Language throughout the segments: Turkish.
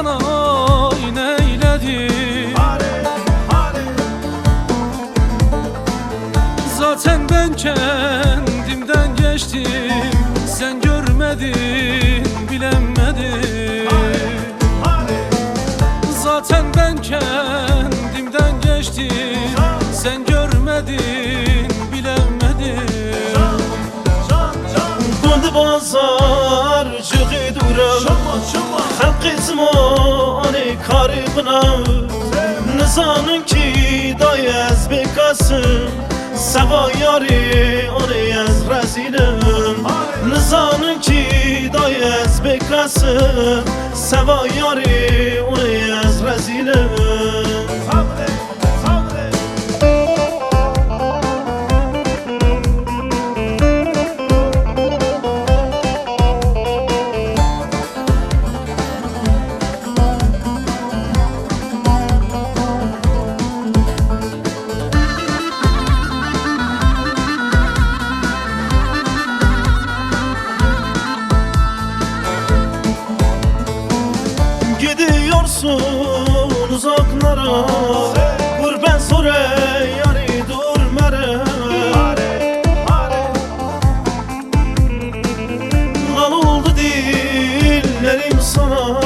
sana neyledim? Zaten ben kendimden geçtim, sen görmedin, bilemedin. Zaten ben kendimden geçtim, sen görmedin, bilemedin. Kundi bazar çığı duram, halk zmanı karibna. Nizanın ki dayaz bekasım, seva yari onu az rezilim. Nizanın ki dayaz bekasım, seva yari onu az rezilim. Gidiyorsun uzaklara, gurbet zore yari durmere. Lan oldu dillerim sana,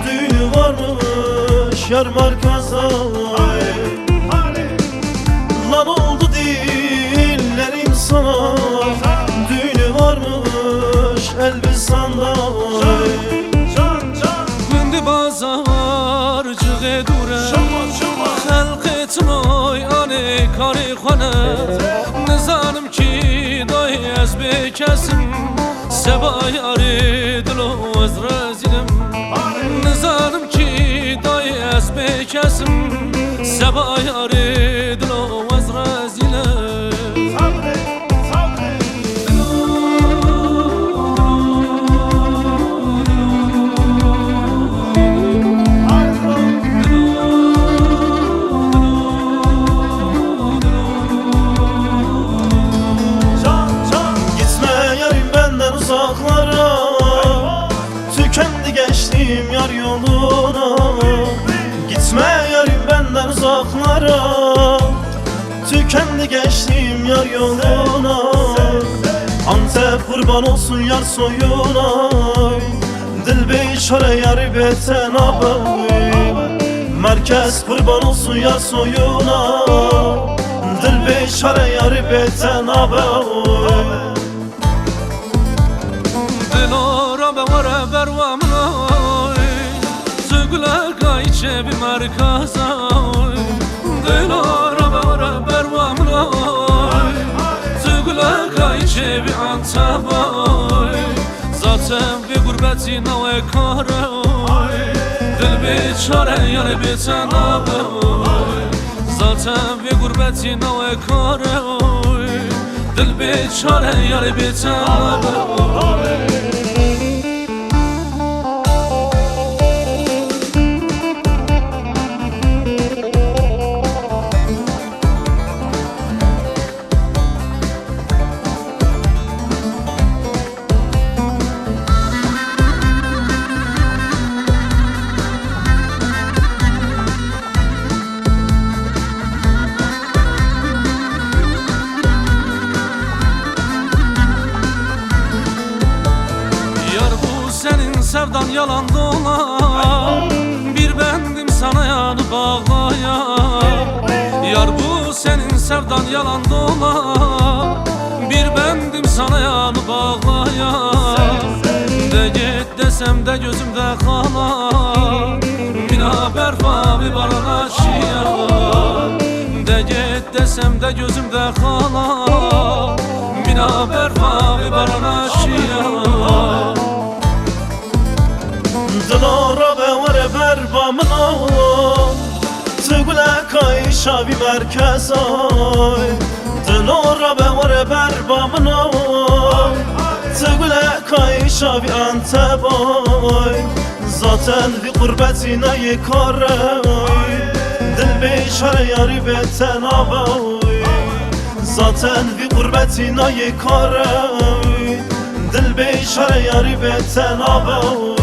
düğünü varmış yar markaza. Lan oldu dillerim sana, düğünü varmış Elbistan'da. Bazar çığı duram, halk etmoy ane kari khane. Nizanım ki dayaz bekesim, seba yari dilo az rezilim. Nizanım ki dayaz bekesim, seba yari dilo az rezilim. Tükendi geçtim yar yoluna, gitme yarim benden uzaklara. Tükendi geçtim yar yoluna, Antep kurban olsun yar soyuna. Dil beşare yar beten abi, merkez kurban olsun yar soyuna. Dil beşare yar beten abi. Bevara bervamnoy, zugla kayçe bir markazoy. Dilara bevara bervamnoy, zugla kayçe bir antaboy. Zaten bir gurbeti nave karoy, dil beçare yar beten aboy. Zaten bir gurbeti nave karoy, dil beçare yar beten aboy. Sevdan yalan dolan, bir bendim sana yanı bağlayan. Yar bu senin sevdan yalan dolan, bir bendim sana yanı bağlayan. De git desem de gözümde kalan, bina berfa bir barana şiyan. De git desem de gözümde kalan, bina berfa bir barana şiyan. Dilara bevare berbamna, tugla kayşa bir merkez ay. Dilara bevare berbamna, tugla kayşa bir Antep ay. Zaten bir gurbetine yıkar ay, dil beşare yari beten abay. Zaten bir gurbetine yıkar ay, dil beşare yari beten abay.